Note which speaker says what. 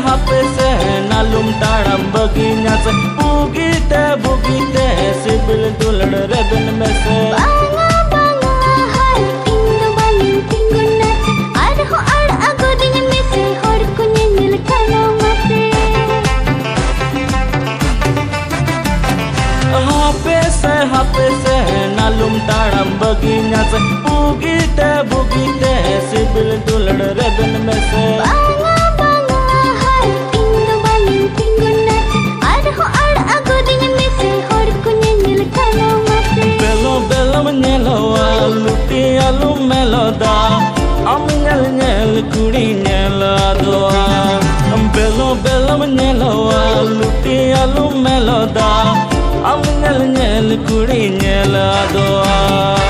Speaker 1: Hape se nalum taram baginya se bugite sibil dulad reben mese
Speaker 2: banga banga har tingu balin tinguna ar ho ar agodin mese hor kunye nil kalo mate
Speaker 1: hape se nalum taram baginya se bugite sibil dulad reben mese luti alu meloda am nyel kudi nyeladoa belo menyeloa luti alu meloda am nyel kudi nyeladoa